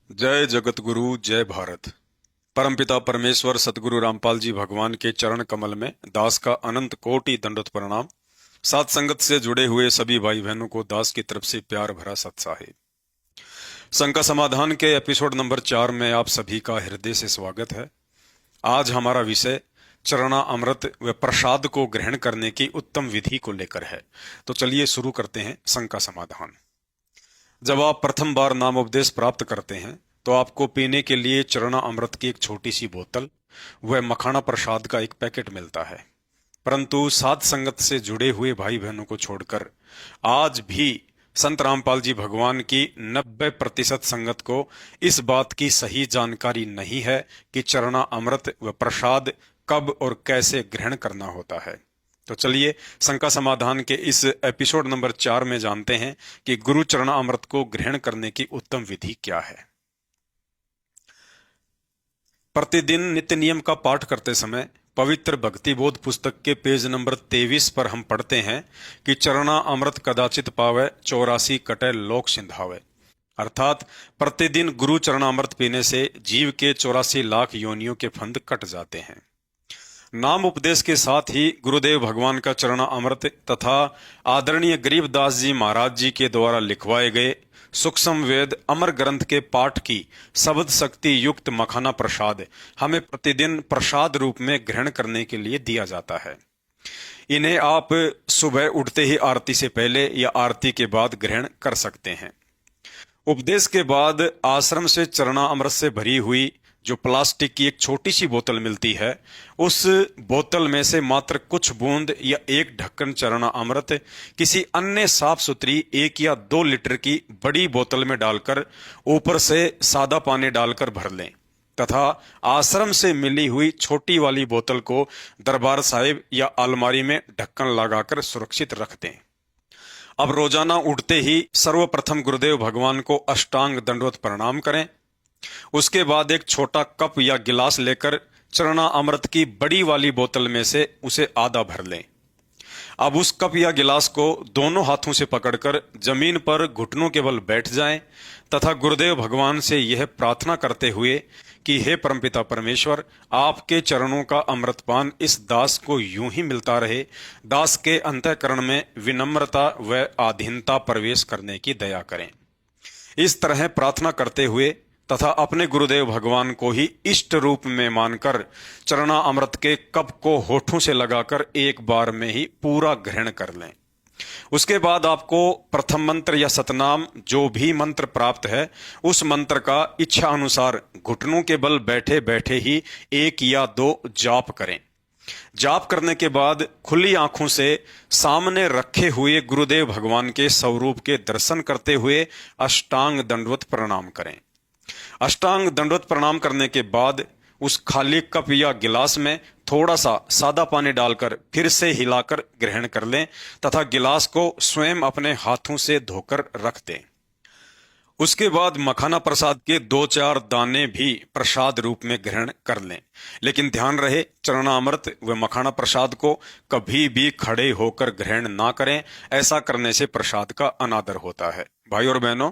जय जगत गुरु जय भारत। परमपिता परमेश्वर सतगुरु रामपाल जी भगवान के चरण कमल में दास का अनंत कोटि दंडवत प्रणाम। सात संगत से जुड़े हुए सभी भाई बहनों को दास की तरफ से प्यार भरा सत्साहे। संग समाधान के एपिसोड नंबर 4 में आप सभी का हृदय से स्वागत है। आज हमारा विषय चरणा अमृत व प्रसाद को ग्रहण करने की उत्तम विधि को लेकर है। तो चलिए शुरू करते हैं संग का समाधान। जब आप प्रथम बार नामोपदेश प्राप्त करते हैं तो आपको पीने के लिए चरणा अमृत की एक छोटी सी बोतल व मखाना प्रसाद का एक पैकेट मिलता है। परंतु साध संगत से जुड़े हुए भाई बहनों को छोड़कर आज भी संत रामपाल जी भगवान की 90% संगत को इस बात की सही जानकारी नहीं है कि चरणा अमृत व प्रसाद कब और कैसे ग्रहण करना होता है। तो चलिए शंका समाधान के इस एपिसोड नंबर 4 में जानते हैं कि गुरु चरण अमृत को ग्रहण करने की उत्तम विधि क्या है। प्रतिदिन नित्य नियम का पाठ करते समय पवित्र भक्ति बोध पुस्तक के पेज नंबर 23 पर हम पढ़ते हैं कि चरणा अमृत कदाचित पावे 84 कटे लोक सिंधावे। अर्थात प्रतिदिन गुरु चरणामृत पीने से जीव के 84 लाख योनियों के फंद कट जाते हैं। नाम उपदेश के साथ ही गुरुदेव भगवान का चरणा अमृत तथा आदरणीय गरीबदास जी महाराज जी के द्वारा लिखवाए गए सूक्ष्म वेद अमर ग्रंथ के पाठ की शब्द शक्ति युक्त मखाना प्रसाद हमें प्रतिदिन प्रसाद रूप में ग्रहण करने के लिए दिया जाता है। इन्हें आप सुबह उठते ही आरती से पहले या आरती के बाद ग्रहण कर सकते हैं। उपदेश के बाद आश्रम से चरणा अमृत से भरी हुई जो प्लास्टिक की एक छोटी सी बोतल मिलती है, उस बोतल में से मात्र कुछ बूंद या एक ढक्कन चरणा अमृत किसी अन्य साफ सुथरी 1 या 2 लीटर की बड़ी बोतल में डालकर ऊपर से सादा पानी डालकर भर लें तथा आश्रम से मिली हुई छोटी वाली बोतल को दरबार साहिब या अलमारी में ढक्कन लगाकर सुरक्षित रख दें। अब रोजाना उठते ही सर्वप्रथम गुरुदेव भगवान को अष्टांग दंडवत प्रणाम करें। उसके बाद एक छोटा कप या गिलास लेकर चरणा अमृत की बड़ी वाली बोतल में से उसे आधा भर लें। अब उस कप या गिलास को दोनों हाथों से पकड़कर जमीन पर घुटनों के बल बैठ जाएं तथा गुरुदेव भगवान से यह प्रार्थना करते हुए कि हे परमपिता परमेश्वर, आपके चरणों का अमृतपान इस दास को यूं ही मिलता रहे। दास के अंतःकरण में विनम्रता व आधीनता प्रवेश करने की दया करें। इस तरह प्रार्थना करते हुए तथा अपने गुरुदेव भगवान को ही इष्ट रूप में मानकर चरणा अमृत के कप को होठों से लगाकर एक बार में ही पूरा ग्रहण कर लें। उसके बाद आपको प्रथम मंत्र या सतनाम जो भी मंत्र प्राप्त है उस मंत्र का इच्छा अनुसार घुटनों के बल बैठे बैठे ही 1 या 2 जाप करें। जाप करने के बाद खुली आंखों से सामने रखे हुए गुरुदेव भगवान के स्वरूप के दर्शन करते हुए अष्टांग दंडवत प्रणाम करें। अष्टांग दंडवत प्रणाम करने के बाद उस खाली कप या गिलास में थोड़ा सा सादा पानी डालकर फिर से हिलाकर ग्रहण कर लें तथा गिलास को स्वयं अपने हाथों से धोकर रख दें। उसके बाद मखाना प्रसाद के 2-4 दाने भी प्रसाद रूप में ग्रहण कर लें। लेकिन ध्यान रहे, चरणामृत व मखाना प्रसाद को कभी भी खड़े होकर ग्रहण ना करें। ऐसा करने से प्रसाद का अनादर होता है। भाई और बहनों,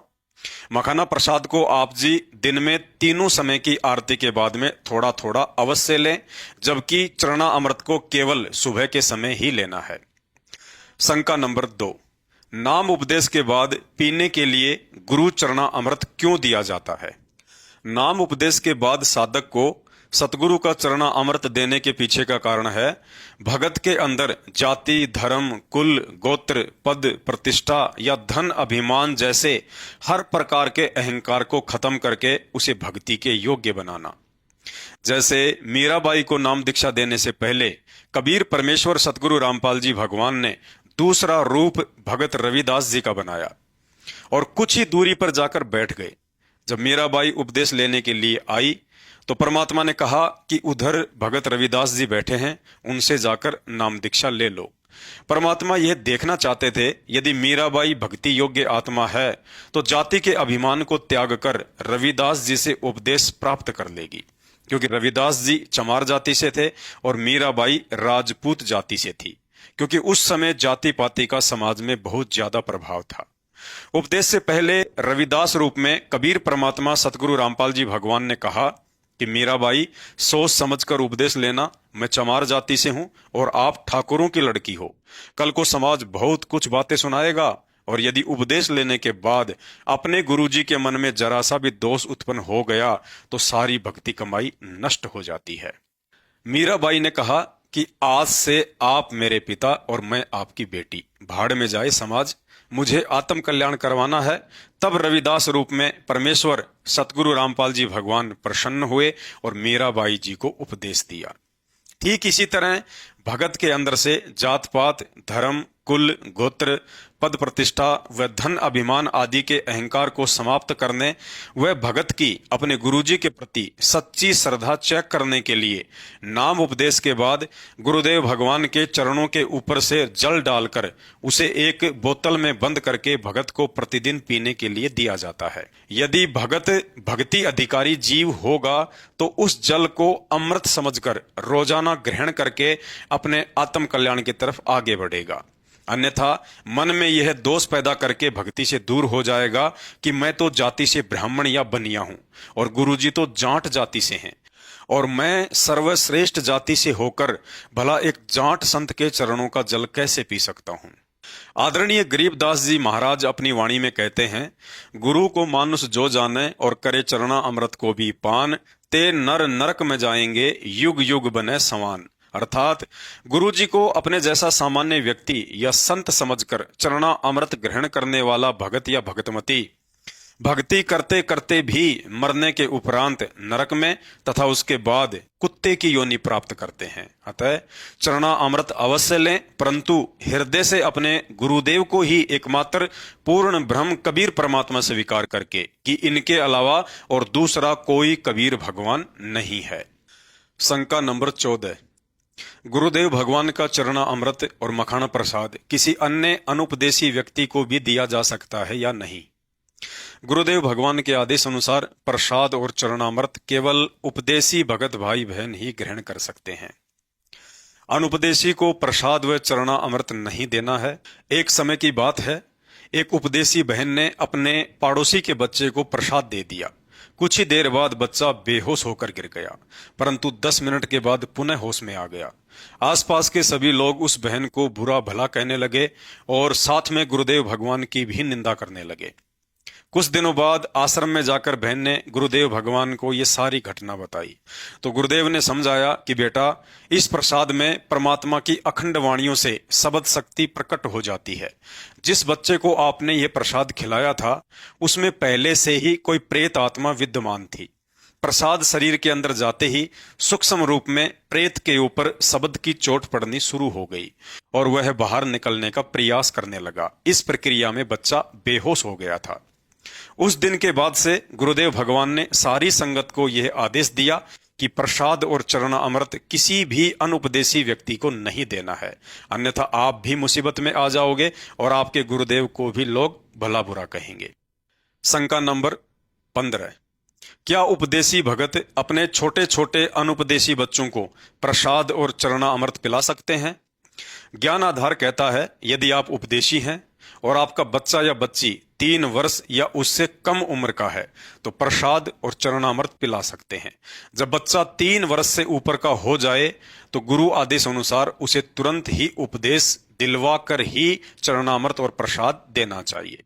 मखाना प्रसाद को आप जी दिन में तीनों समय की आरती के बाद में थोड़ा थोड़ा अवश्य लें, जबकि चरणा अमृत को केवल सुबह के समय ही लेना है। शंका नंबर 2, नाम उपदेश के बाद पीने के लिए गुरु चरणा अमृत क्यों दिया जाता है। नाम उपदेश के बाद साधक को सतगुरु का चरणा अमृत देने के पीछे का कारण है भगत के अंदर जाति, धर्म, कुल, गोत्र, पद, प्रतिष्ठा या धन अभिमान जैसे हर प्रकार के अहंकार को खत्म करके उसे भक्ति के योग्य बनाना। जैसे मीराबाई को नाम दीक्षा देने से पहले कबीर परमेश्वर सतगुरु रामपाल जी भगवान ने दूसरा रूप भगत रविदास जी का बनाया और कुछ ही दूरी पर जाकर बैठ गए। जब मीराबाई उपदेश लेने के लिए आई तो परमात्मा ने कहा कि उधर भगत रविदास जी बैठे हैं, उनसे जाकर नाम दीक्षा ले लो। परमात्मा यह देखना चाहते थे यदि मीराबाई भक्ति योग्य आत्मा है तो जाति के अभिमान को त्याग कर रविदास जी से उपदेश प्राप्त कर लेगी, क्योंकि रविदास जी चमार जाति से थे और मीराबाई राजपूत जाति से थी, क्योंकि उस समय जाति पाति का समाज में बहुत ज्यादा प्रभाव था। उपदेश से पहले रविदास रूप में कबीर परमात्मा सतगुरु रामपाल जी भगवान ने कहा कि मीराबाई, सोच समझकर उपदेश लेना। मैं चमार जाति से हूं और आप ठाकुरों की लड़की हो। कल को समाज बहुत कुछ बातें सुनाएगा और यदि उपदेश लेने के बाद अपने गुरुजी के मन में जरा सा भी दोष उत्पन्न हो गया तो सारी भक्ति कमाई नष्ट हो जाती है। मीराबाई ने कहा कि आज से आप मेरे पिता और मैं आपकी बेटी। भाड़ में जाए समाज, मुझे आत्म कल्याण करवाना है। तब रविदास रूप में परमेश्वर सतगुरु रामपाल जी भगवान प्रसन्न हुए और मीराबाई जी को उपदेश दिया। ठीक इसी तरह भगत के अंदर से जात पात, धर्म, कुल, गोत्र, पद प्रतिष्ठा व धन अभिमान आदि के अहंकार को समाप्त करने व भगत की अपने गुरुजी के प्रति सच्ची श्रद्धा चेक करने के लिए नाम उपदेश के बाद गुरुदेव भगवान के चरणों के ऊपर से जल डालकर उसे एक बोतल में बंद करके भगत को प्रतिदिन पीने के लिए दिया जाता है। यदि भगत भक्ति अधिकारी जीव होगा तो उस जल को अमृत समझकर रोजाना ग्रहण करके अपने आत्म कल्याण की तरफ आगे बढ़ेगा। अन्यथा मन में यह दोष पैदा करके भक्ति से दूर हो जाएगा कि मैं तो जाति से ब्राह्मण या बनिया हूं और गुरुजी तो जाट जाति से हैं और मैं सर्वश्रेष्ठ जाति से होकर भला एक जाट संत के चरणों का जल कैसे पी सकता हूं। आदरणीय गरीबदास जी महाराज अपनी वाणी में कहते हैं, गुरु को मानुष जो जाने और करे चरणा अमृत को भी पान, ते नर नरक में जाएंगे युग युग बने समान। अर्थात गुरुजी को अपने जैसा सामान्य व्यक्ति या संत समझकर चरणा अमृत ग्रहण करने वाला भगत या भगतमती भक्ति करते करते भी मरने के उपरांत नरक में तथा उसके बाद कुत्ते की योनि प्राप्त करते हैं। अतः चरणा अमृत अवश्य लें, परंतु हृदय से अपने गुरुदेव को ही एकमात्र पूर्ण ब्रह्म कबीर परमात्मा स्वीकार करके कि इनके अलावा और दूसरा कोई कबीर भगवान नहीं है। शंका नंबर 14, गुरुदेव भगवान का चरणा अमृत और मखाना प्रसाद किसी अन्य अनुपदेशी व्यक्ति को भी दिया जा सकता है या नहीं? गुरुदेव भगवान के आदेश अनुसार प्रसाद और चरणामृत केवल उपदेशी भगत भाई बहन ही ग्रहण कर सकते हैं। अनुपदेशी को प्रसाद व चरणा अमृत नहीं देना है। एक समय की बात है, एक उपदेशी बहन ने अपने पड़ोसी के बच्चे को प्रसाद दे दिया। कुछ ही देर बाद बच्चा बेहोश होकर गिर गया, परंतु 10 मिनट के बाद पुनः होश में आ गया। आसपास के सभी लोग उस बहन को बुरा भला कहने लगे और साथ में गुरुदेव भगवान की भी निंदा करने लगे। कुछ दिनों बाद आश्रम में जाकर बहन ने गुरुदेव भगवान को ये सारी घटना बताई तो गुरुदेव ने समझाया कि बेटा, इस प्रसाद में परमात्मा की अखंड वाणियों से शब्द शक्ति प्रकट हो जाती है। जिस बच्चे को आपने ये प्रसाद खिलाया था उसमें पहले से ही कोई प्रेत आत्मा विद्यमान थी। प्रसाद शरीर के अंदर जाते ही सूक्ष्म रूप में प्रेत के ऊपर शब्द की चोट पड़नी शुरू हो गई और वह बाहर निकलने का प्रयास करने लगा। इस प्रक्रिया में बच्चा बेहोश हो गया था। उस दिन के बाद से गुरुदेव भगवान ने सारी संगत को यह आदेश दिया कि प्रसाद और चरणा अमृत किसी भी अनुपदेशी व्यक्ति को नहीं देना है, अन्यथा आप भी मुसीबत में आ जाओगे और आपके गुरुदेव को भी लोग भला बुरा कहेंगे। शंका नंबर 15, क्या उपदेशी भगत अपने छोटे छोटे अनुपदेशी बच्चों को प्रसाद और चरणा अमृत पिला सकते हैं? ज्ञान आधार कहता है, यदि आप उपदेशी हैं और आपका बच्चा या बच्ची 3 वर्ष या उससे कम उम्र का है तो प्रसाद और चरणामृत पिला सकते हैं। जब बच्चा 3 वर्ष से ऊपर का हो जाए तो गुरु आदेश अनुसार उसे तुरंत ही उपदेश दिलवा कर ही चरणामृत और प्रसाद देना चाहिए।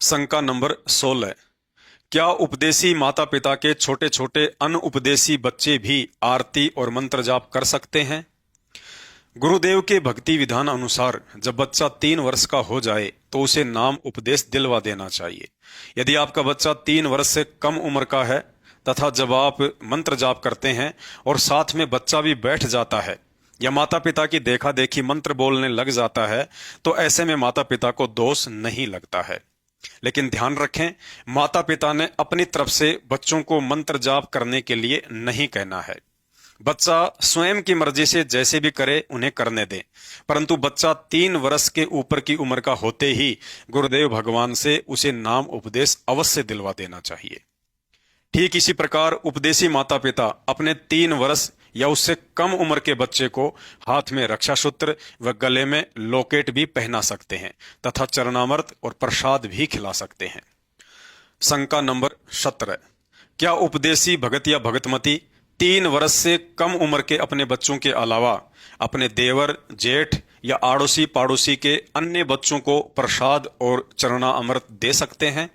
शंका नंबर 16, क्या उपदेशी माता पिता के छोटे छोटे अनुपदेशी बच्चे भी आरती और मंत्र जाप कर सकते हैं? गुरुदेव के भक्ति विधान अनुसार जब बच्चा 3 वर्ष का हो जाए तो उसे नाम उपदेश दिलवा देना चाहिए। यदि आपका बच्चा 3 वर्ष से कम उम्र का है तथा जब आप मंत्र जाप करते हैं और साथ में बच्चा भी बैठ जाता है या माता पिता की देखा देखी मंत्र बोलने लग जाता है तो ऐसे में माता पिता को दोष नहीं लगता है। लेकिन ध्यान रखें, माता पिता ने अपनी तरफ से बच्चों को मंत्र जाप करने के लिए नहीं कहना है। बच्चा स्वयं की मर्जी से जैसे भी करे उन्हें करने दें, परंतु बच्चा 3 वर्ष के ऊपर की उम्र का होते ही गुरुदेव भगवान से उसे नाम उपदेश अवश्य दिलवा देना चाहिए। ठीक इसी प्रकार उपदेशी माता पिता अपने 3 वर्ष या उससे कम उम्र के बच्चे को हाथ में रक्षा सूत्र व गले में लॉकेट भी पहना सकते हैं तथा चरणामृत और प्रसाद भी खिला सकते हैं। शंका नंबर 17, क्या उपदेशी भगत या भगतमती 3 वर्ष से कम उम्र के अपने बच्चों के अलावा अपने देवर, जेठ या आड़ोसी पाड़ोसी के अन्य बच्चों को प्रसाद और चरणा अमृत दे सकते हैं?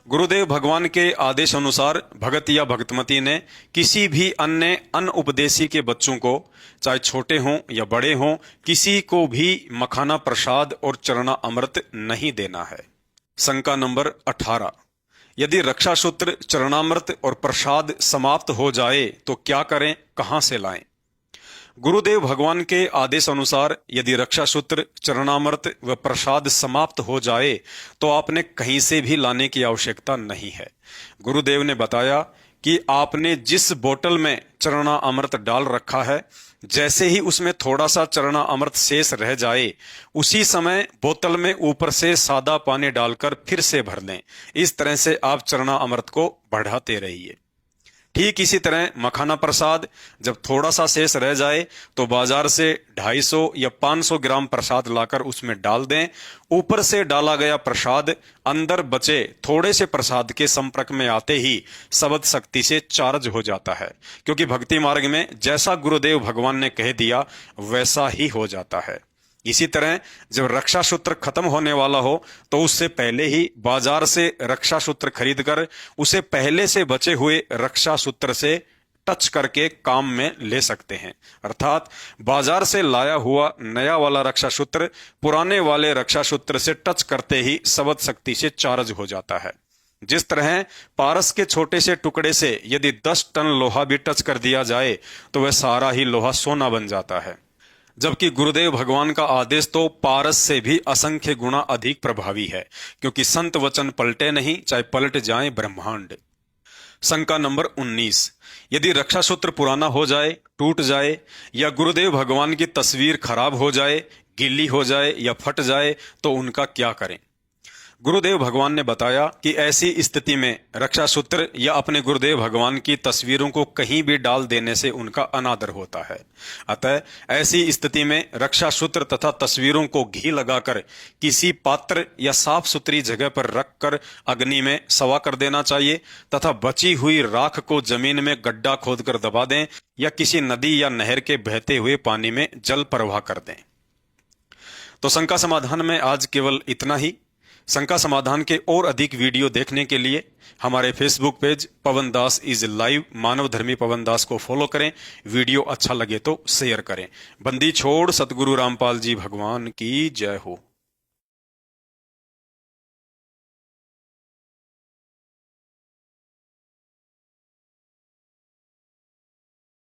गुरुदेव भगवान के आदेश अनुसार भगत या भगतमती ने किसी भी अन्य अनउपदेशी के बच्चों को, चाहे छोटे हों या बड़े हों, किसी को भी मखाना प्रसाद और चरणा अमृत नहीं देना है। शंका नंबर 18, यदि रक्षा सूत्र, चरणामृत और प्रसाद समाप्त हो जाए तो क्या करें, कहां से लाएं? गुरुदेव भगवान के आदेश अनुसार यदि रक्षा सूत्र, चरणामृत व प्रसाद समाप्त हो जाए तो आपने कहीं से भी लाने की आवश्यकता नहीं है। गुरुदेव ने बताया कि आपने जिस बोतल में चरणा अमृत डाल रखा है, जैसे ही उसमें थोड़ा सा चरणा अमृत शेष रह जाए, उसी समय बोतल में ऊपर से सादा पानी डालकर फिर से भर लें। इस तरह से आप चरणा अमृत को बढ़ाते रहिए। ठीक इसी तरह मखाना प्रसाद जब थोड़ा सा शेष रह जाए तो बाजार से 250 या 500 ग्राम प्रसाद लाकर उसमें डाल दें। ऊपर से डाला गया प्रसाद अंदर बचे थोड़े से प्रसाद के संपर्क में आते ही शब्द शक्ति से चार्ज हो जाता है, क्योंकि भक्ति मार्ग में जैसा गुरुदेव भगवान ने कह दिया वैसा ही हो जाता है। इसी तरह जब रक्षा सूत्र खत्म होने वाला हो तो उससे पहले ही बाजार से रक्षा सूत्र खरीदकर उसे पहले से बचे हुए रक्षा सूत्र से टच करके काम में ले सकते हैं। अर्थात बाजार से लाया हुआ नया वाला रक्षा सूत्र पुराने वाले रक्षा सूत्र से टच करते ही शब्द शक्ति से चार्ज हो जाता है। जिस तरह पारस के छोटे से टुकड़े से यदि 10 टन लोहा भी टच कर दिया जाए तो वह सारा ही लोहा सोना बन जाता है, जबकि गुरुदेव भगवान का आदेश तो पारस से भी असंख्य गुना अधिक प्रभावी है, क्योंकि संत वचन पलटे नहीं, चाहे पलट जाए ब्रह्मांड। शंका नंबर 19, यदि रक्षा सूत्र पुराना हो जाए, टूट जाए या गुरुदेव भगवान की तस्वीर खराब हो जाए, गीली हो जाए या फट जाए तो उनका क्या करें? गुरुदेव भगवान ने बताया कि ऐसी स्थिति में रक्षा सूत्र या अपने गुरुदेव भगवान की तस्वीरों को कहीं भी डाल देने से उनका अनादर होता है। अतः ऐसी स्थिति में रक्षा सूत्र तथा तस्वीरों को घी लगाकर किसी पात्र या साफ सुथरी जगह पर रखकर अग्नि में सवा कर देना चाहिए तथा बची हुई राख को जमीन में गड्ढा खोदकर दबा दें या किसी नदी या नहर के बहते हुए पानी में जल प्रवाह कर दें। तो शंका समाधान में आज केवल इतना ही। शंका समाधान के और अधिक वीडियो देखने के लिए हमारे Facebook page Pawan Das is live Manav Dharmi Pawan दास को फॉलो करें। वीडियो अच्छा लगे तो शेयर करें। बंदी छोड़ सतगुरु रामपाल जी भगवान की जय हो।